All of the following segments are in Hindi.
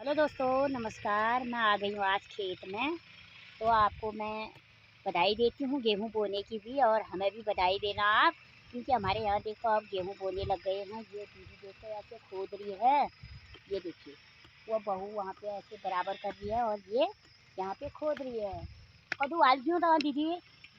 हेलो दोस्तों, नमस्कार। मैं आ गई हूँ आज खेत में। तो आपको मैं बधाई देती हूँ गेहूँ बोने की भी, और हमें भी बधाई देना आप, क्योंकि हमारे यहाँ देखो अब गेहूँ बोने लग गए हैं। ये दीदी देखो ऐसे खोद रही है, ये देखिए वो बहू वहाँ पे ऐसे बराबर कर रही है और ये यहाँ पे खोद रही है। कदू हाल क्यों था दीदी?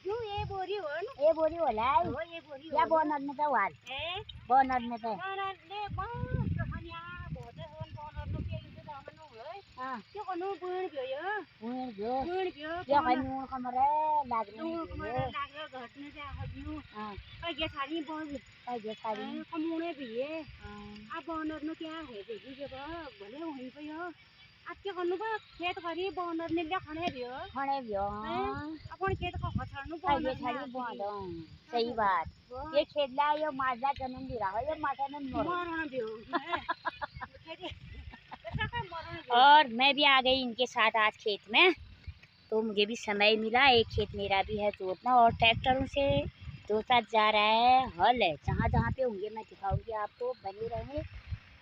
क्यों ये बोरी हो न? ये बोरी होला है हो ये बोरी या हो बोनर में तो हाल ए बोनर में तो बोनर ले बस हनिया बोते होन बोनर नो के इसे दामनो है हाँ क्यों कनु बुण गयो बुन गयो बुण गयो ये कनु कमरे लागने नु नहीं कमरे गयो। लागो घटने से हजू हाँ ये सारी बोन ये सारी कमुने भी है हाँ अब बोनर नो क्या है देखी जब भले वहीं पे हो अब क्या कनु बा खेत करी बोनर ने ले खणे दियो खणे बियो अपन खेत को खछानु ये बोनर छड़ी ना बोंदो सही बात। ये खेडला यो माजला जन्म दी रहा यो माता ने मरण दियो और मैं भी आ गई इनके साथ आज खेत में। तो मुझे भी समय मिला, एक खेत मेरा भी है जोतना, और ट्रैक्टरों से जोता जा रहा है। हल है जहाँ जहाँ पे होंगे मैं दिखाऊंगी आपको, बने रहे।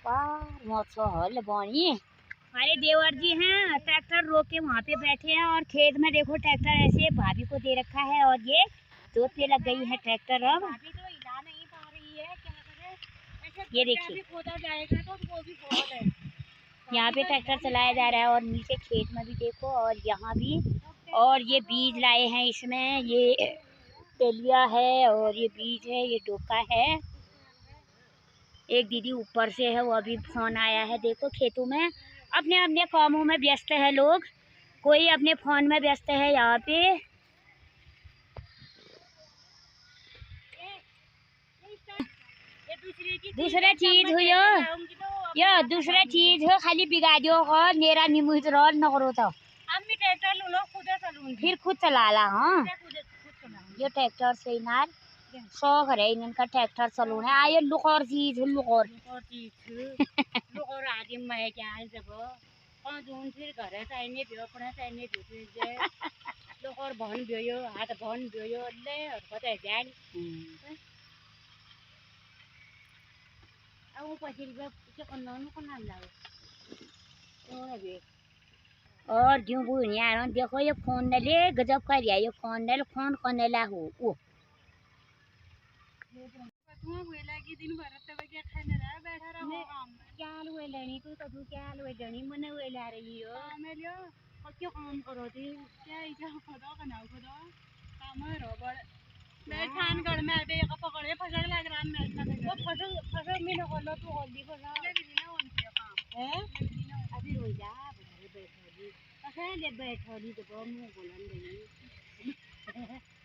वाह मौसो हल बनी। हमारे देवर जी हैं, ट्रैक्टर रोक के वहाँ पे बैठे हैं, और खेत में देखो ट्रैक्टर ऐसे भाभी को दे रखा है, और ये जोतने लग गई है ट्रैक्टर। अब भाभी तो हिला नहीं पा रही है, क्या करे? ऐसे ये देखिए खोदा जाएगा तो वो भी बहुत है। यहाँ पे ट्रैक्टर चलाया जा रहा है, और नीचे खेत में भी देखो, और यहाँ भी। और ये बीज लाए हैं इसमें, ये तेलिया है और ये बीज है, ये डोका है। एक दीदी ऊपर से है, वो अभी फोन आया है। देखो खेतों में अपने अपने कामों में व्यस्त है लोग, कोई अपने फोन में व्यस्त है। यहाँ पे दूसरा चीज हुई यो दूसरा चीज हो, खाली बिगा दो और मेरा नींबू रोल न करो तो अम्मी ट्रैक्टर लो लो खुद चलूंगी फिर खुद चला ला। हाँ खुद चलाऊंगी ये ट्रैक्टर से इनार शौक है इनका ट्रैक्टर चलूने आये लुक और चीज लुक और आदि मैं क्या जब कौन दून फिर घर चाहिए बियो अपना चाहिए बियो लोग और बहन बियो हाथ बहन बियो ले और पता है जान अब पछि के कन्नन को नाम लाओ और क्यों बुनिया देखो ये फोन ले गजब कर दिया, ये फोन करने ला हो वो की दिन भर तब क्या खाने रहा बैठा रहा काम क्या हुए लेनी तू क्या हुए लेनी मने हुए ला रही हो मैं लियो और क्यों काम करो थी क्या इजा खुदा बनाओ खुदा काम है रोबड़ मैं खानगढ़ में आबे एक पकड़े फसल लग रहा मैं वो फसल में न खोलो तू होली फसल ले भी ना उनके काम है अभी रोई जा बैठोली असे ले बैठोली तो मुंह बोलन नहीं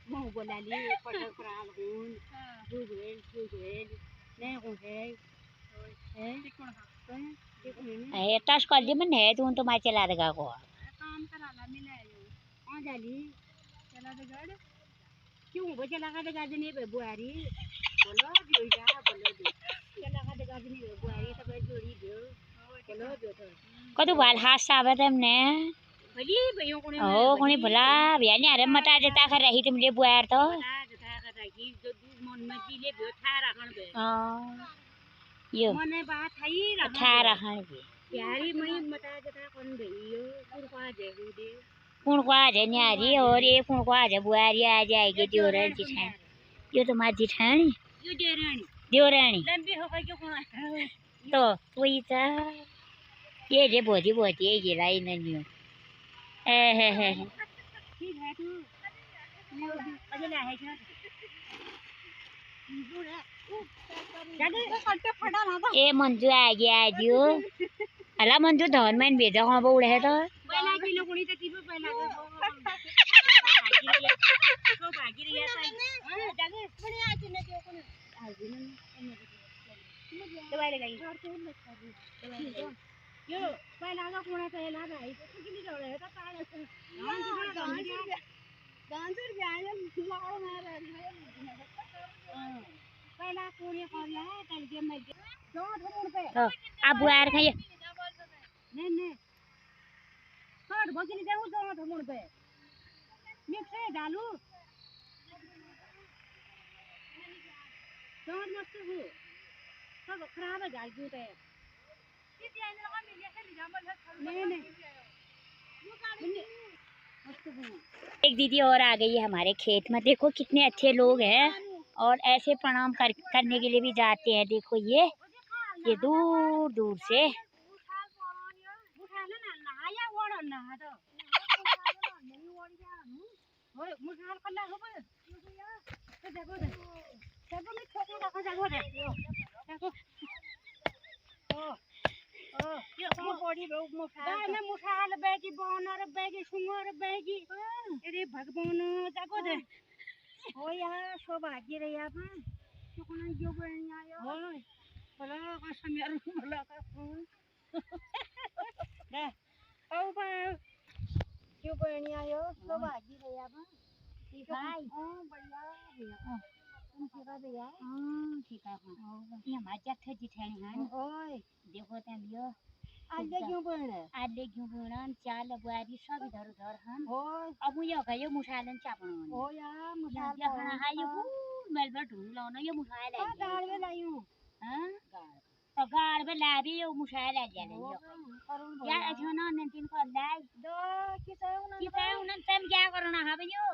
मुंह बोलाली पटक प्राल हुन जुगवेल ने हो है है टच कर दी मन है तू तो मैं चला देगा को काम कराला मिला आ जाली चला दे गड़ क्यों वो चला का देगा नहीं बे बुआरी बोलो दियो जा बोलो दियो चला का देगा नहीं बे बुआरी सब जोड़ी दियो बोलो दियो तो कदू बाल हाथ साबत हमने भली भइयो कोने ओ कोनी भला बियानी अरे मटा देता कर रही तुम ले बुआर तो जता का की जो दूध मन में जी ले बियो ठा रखन बे हां यो मने बात थई रखन ठा रखन बे प्यारी मई मटा जता कौन भइयो कुरपा देहु दे कुणको आ जाए न्यारी, और ये कुणको आ जाए बुआरी आ जाएगी देवरानी जिठानी। ये तो माँ जिठानी यो देरानी देवरानी लंबी हो गई क्यों तो वही था ये जे बोधी बोधी ये लाई नहीं है ठीक है तू अजय ला है क्या ए मंजू आ गया जो अला मंजू धन में भेजा हाँ वो उड़े तो पहला किलो कुनी तक की पहला तो भागी रही है हां जागे बड़ी आती ने जो कोन आजी ने दवाई लगाई यो पहला का कोना पहला भाई तो कितनी जोड़े है तो ताड़ से डांसर जाए लाओ मार पहला कोने कर है कल के मैं जो थमुन पे अब बुआर का ये ने हट बकरी जाऊं जो थमुन पे मिक्स है डालू तो मस्त हो सब खराब है गाल जूते एक दीदी और आ गई है हमारे खेत में। देखो कितने अच्छे लोग हैं और ऐसे प्रणाम करने के लिए भी जाते हैं। देखो ये दूर दूर से। भगवान जागो दे हो यार सौभाग्य रे यार तो कोना जो बन आयो होय भला का समियार भला का फोन दे औ बा जो बन आयो सौभाग्य रे यार ठीक है बढ़िया भैया तुम ठीक है भैया ठीक है ये हमारे जत्थे जिठानी है ओए देखो तमियो आले क्यों बन चाल बुआरी सब इधर उधर हम ओए अब ये गयो मुसालन चापण ओ यार मुसाल खाना है ये मेलबा ढूंढ लो ना ये मुसाल है गाड़ में लायूं हां तो गाड़ में ला भी ये मुसाल है जाने यार अच्छा ना नंदिन को लाई दो किसे उन तम क्या करना है भैया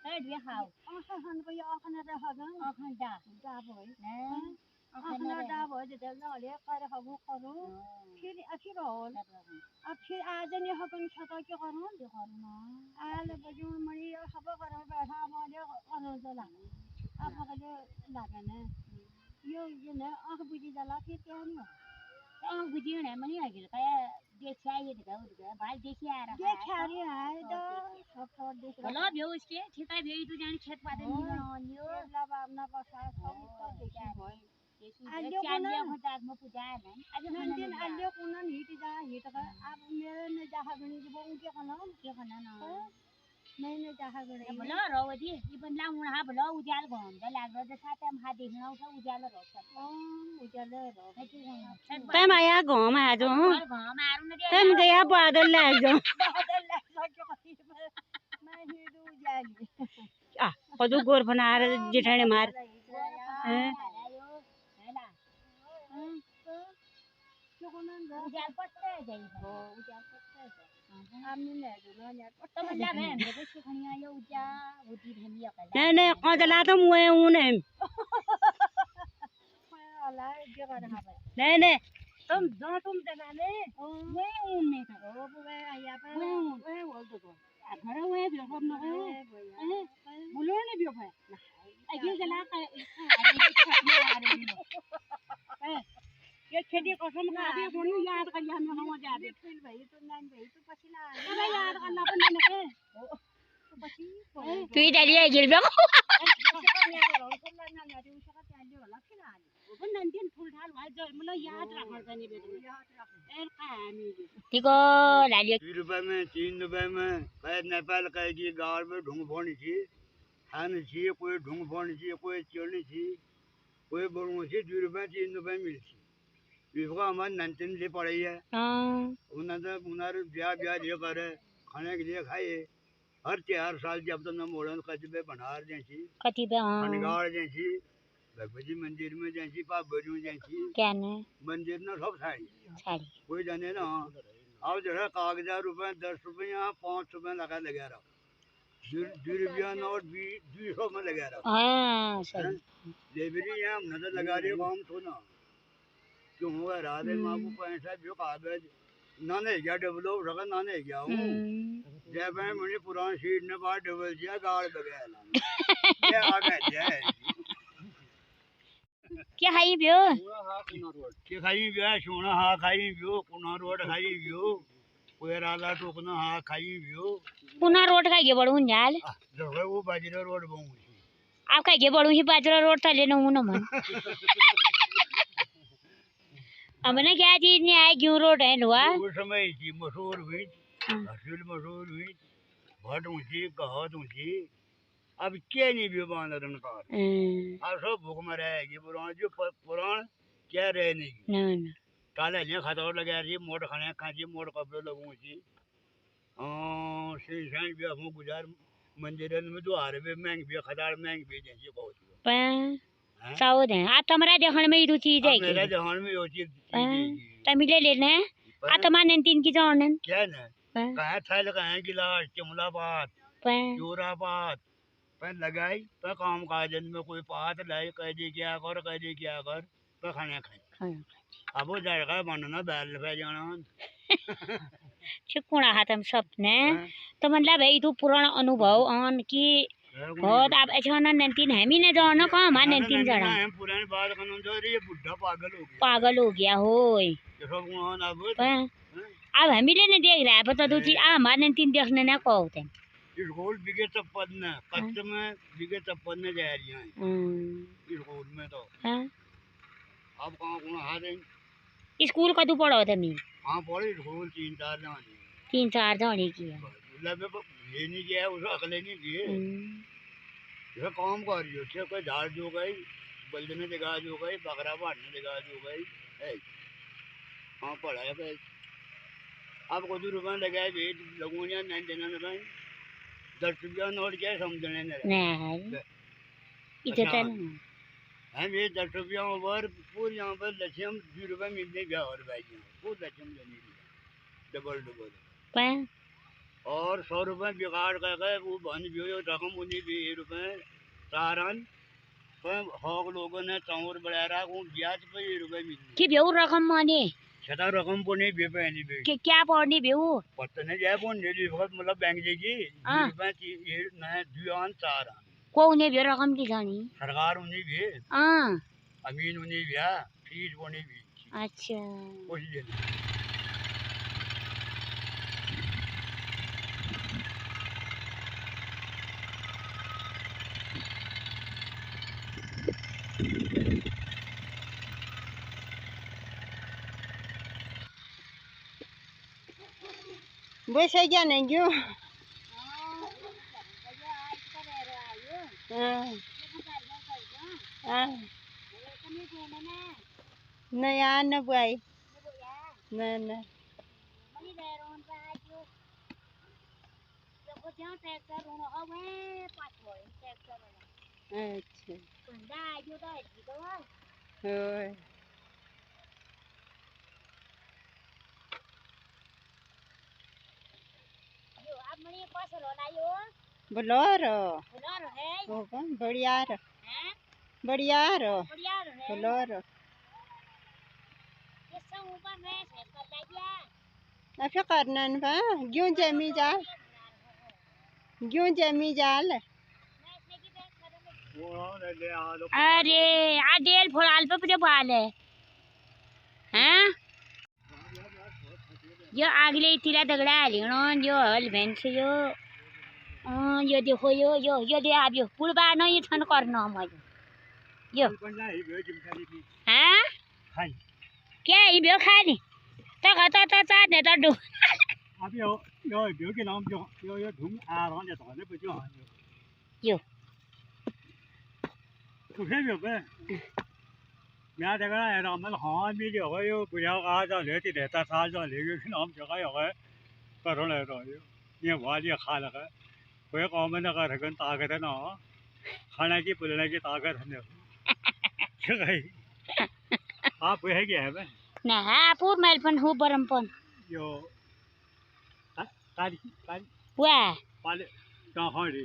हेड वे हाउ हन भैया अखन रे हगन अखन दा भई अखन दा भई जे ना ले कर हबु करू फिर होल अब फिर आज ने हगन छता के करू ना आले बजू मणि हब कर बैठा माले करू जला अब कले लागने ये ने आंख बुझी जला फिर क्या नहीं आंख बुझी ने मनी आ गेल काय देखिया ये देखा भाई देखिया आ रहा है देखिया रे है तो सब देख बोलो भे उसके ठीक है भे तू जानी खेत पादे नहीं बनाओ ला बाबना पासा सब तो देखिया भाई आलियो कोना हटात में पूजा है ना आज नंदिन आलियो कोना हिट जा हिट का अब मेरे ने जहा गणी वो उनके खाना ना मैंने जहा गणी बोलो रोवदी ये बनला मुहा बोलो उजाल गम द लाग द साथे हम हा देखना उठा उजाल रो उजाल रो तम आया गांव में आ जाओ तम गया बादल ले जाओ मैं हिडू जाली आ कदू गोर बना जेठाने मार हैं उजाल पट्टे जाई उजाल पट्टे हमने ले दो ना तो मतलब है मेरे से खनिया ये उजा होती धनिया का नहीं कदला तो मुए उने नहीं तुम जगाने वे ऊन में था वे आया पे वे बोल दो घर वे भी हम ना बोलो ने भी है अगे जला का ये खेती कसम खा भी बोनी याद कर लिया हम जा दे फिर भाई तो नान भाई तो पछी ना अरे याद करना पड़ने ने तो पछी तू ही डालिए गिर बे देखो लालियो 2 रुपए में 3 रुपए में कहे नेपाल कहेगी गाँव में ढूंढ फोड़नी थी खाने चाहिए कोई ढूंढ फोड़नी चाहिए कोई चलनी थी कोई बोलूँ थी 2 रुपए 3 रुपए मिलती विभा हमारे नंतन से पड़ी है उन्हें ब्याह ले कर खाने के लिए खाए हर साल जब तक न मोड़न कतिबे बनार जैसी खनगाड़ जैसी भगवती मंदिर में जैसी पापू जैसी क्या ने मंदिर न सब साड़ी कोई जाने ना अब जो है कागजा रुपए 10 रुपए यहाँ 5 रुपए लगा रहा 2 रुपया नोट 200 में लगा रहा लेबरी यहाँ नजर लगा रही काम तो ना क्यों हुआ राधे माँ को पैसा जो कागज ना नहीं गया डेवलप रखा ना नहीं गया हूँ जब मैं मुझे पुरानी सीट ने बाहर डबल किया गाड़ बगैर ये आ गए क्या खाई बियो क्या खाई बियो सोना हाँ खाई बियो पुना रोड खाई बियो कोई राला टोकना हाँ खाई बियो पुना रोड का ये बड़ू जाल जो वो बाजरा रोड बहु आप का ये बड़ू ही बाजरा रोड था लेना हूँ ना मन अब ना क्या चीज नहीं आए क्यों रोड है लोहा वो समय थी मशहूर हुई हसील मशहूर हुई भट ऊंची कहत ऊंची अब क्या नहीं भी बांधर उनका अब सब भूख में रहेगी पुरान जो पुरान क्या रहे नहीं काले लिए खतौर लगा रही मोट खाने खाची मोट कपड़े लगूं ची शेषान भी हम गुजार मंदिर में तो हारे भी महंग भी खदार महंग भी जैसे बहुत साउद है आप तुम्हारा जहान में ही चीज है मेरा जहान में वो चीज तमिले लेने आ तमाने तीन की जाने क्या ना कहाँ था लगाए गिलास चमलाबाद जोराबाद पर लगाई पर काम काजन में कोई बात लाई कह दे क्या कर पर खाने खाए अब वो जाएगा बनना बैल पे जाना चिकुणा हाथम सपने तो मतलब भाई तू पुराना अनुभव आन की बहुत आप अच्छा ना नंतीन है मी ने जाना कहाँ मान नंतीन जाना पुरानी बात कानून जो ये बुढ़ा पागल हो गया होय अब हमी लेने देख रहा है पता तू चीज आ हमारे नंतीन देखने ना को होते स्कूल बिगे चप्पल ने कच्चे में बिगे चप्पल ने जा रही हैं स्कूल में तो अब कहाँ हारे स्कूल का तू पढ़ा था मी हाँ पढ़ी स्कूल 3-4 जाने की है ये नहीं किया उसे अगले नहीं किए ये काम कर रही हो कोई झाड़ जो गई बल्दने दिखा जो गई बकरा बांटने दिखा जो गई है हाँ पढ़ाया भाई अब को 2 रुपये लगाए भेज लगूँ या नहीं देना लगाए 10 रुपया नोट क्या समझने नहीं इतना हम ये 10 रुपया ओवर पूरे यहाँ पर लक्ष्यम 2 रुपये मिलने गया और भाई पूरे लक्ष्यम देने डबल और 100 रुपये बिगाड़ कर गए वो बन भी रकम उन्हीं 20 रुपये सारन हॉक लोगों ने चौर बढ़ा रहा वो ब्याज पे 20 रुपये मिलने कि बेऊ रकम माने छठा रकम को नहीं बेपनी बे कि क्या पढ़नी बेऊ पता नहीं जाए वो नहीं मतलब बैंक देगी 20 रुपये ये नए दुआन सारन को उन्हें भी रकम की जानी सरकार उन्हीं भी हाँ अमीन उन्हीं भी फीस उन्हीं भी अच्छा कुछ बस है क्या नहीं क्यों नहीं यार न बुआई न बोलोरो बढ़िया बोलोरो अब करना बा क्यों जमी जाल अरे आ डेल फोड़ाल पे पूरे बाल है हैं यो आगले तिला दगड़ा लिनो यो हल भेन से यो देखो यो दे अब यो पुलबा न यो छन गर्न म यो हैं क्या ही बेओ खानी त चाने त डु अब यो बेओ के नाम यो धुम आ रहा है तो ने बजो यो तो है बेओ बे मैं देखा है रामल हां भी जो है यो बुझा आ जा लेती रहता साल जो लेके नाम जगह है करो ले तो ये वाली खा लगा कोई काम में ना कर ताकत है ना खाने की पुलने की ताकत है आप है क्या है बे ना पूर मेलपन हूँ बरमपन यो तारी वाह पाले कहाँ रे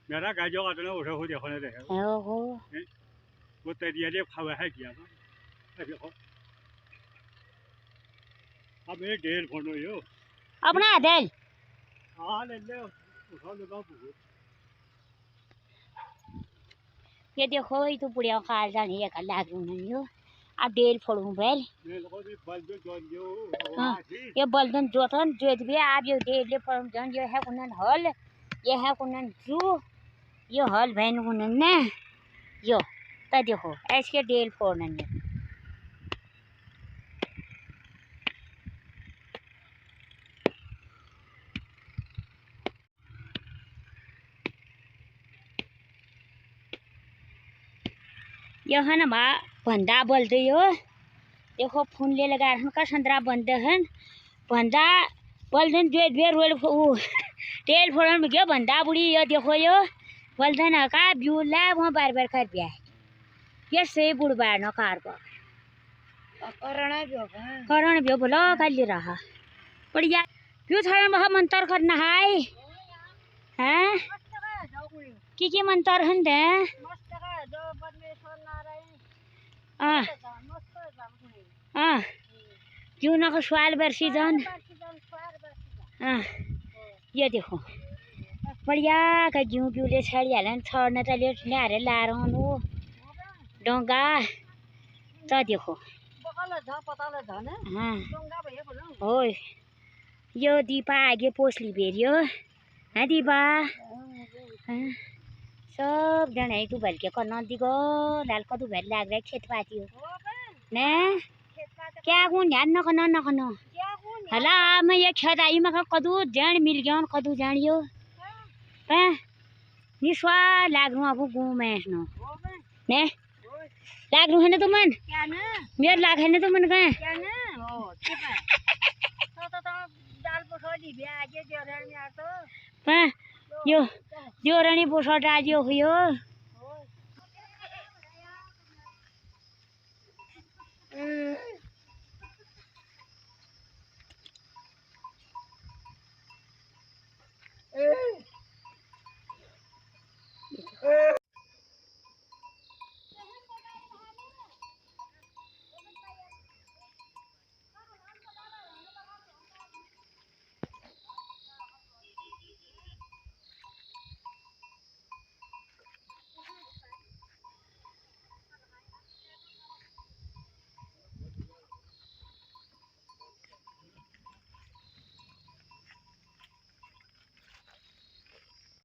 मेरा गाजो का तो उठे हो देखने रहे ओहो वो तेरी ये खावा है क्या देखो अब ये डेल फोन यो अपना डेल हाँ ले ले उठा लगा बहुत ये देखो ये तो बुढ़िया खा जाने ये कल लागू नहीं हो आ डेल फोड़ूं बेल ये बलदन जोतन जोत भी आप ये डेल ले फोड़ूं जन ये है कुनन हल ये है कुनन जू ये हल बहन कुनन ने यो ता देखो ऐसे डेल फोड़ने ने यो है ना बा बंदा बोलते यो देखो फोन ले लगा का संतरा बंद है बंदा बोलते जो बेर रोल तेल फोड़न में गयो बंदा बुढ़ी यो देखो यो बोलते ना का ब्यूला वहाँ बार बार कर बिया ये से बुढ़ बार न कार पर करण भी बोलो कल रहा बढ़िया क्यों थारे महा मंतर करना है हैं की मंतर हंदे क्यों ना को सवाल बरसी जान ये देखो बढ़िया का क्यों क्यों ले छाड़ी हालन छोड़ने तो ले न्यारे ला रहा हूँ डोंगा तो देखो हाँ ओए यो दीपा आगे पोसली बेरियो हाँ दीपा हाँ सब जने तू बल के करना दिगो लाल को तू बल लाग रहा खेत पाती हो ने क्या कौन यार न करना हला मैं ये खेत आई मैं कदू जान मिल गया कदू जानियो हाँ निस्वा लाग रू अब गू मैं नो ने लाग रू है ना तुमन मेरे लाग है ना तुमन कहाँ हाँ यो रानी पोसा डालियो हुयो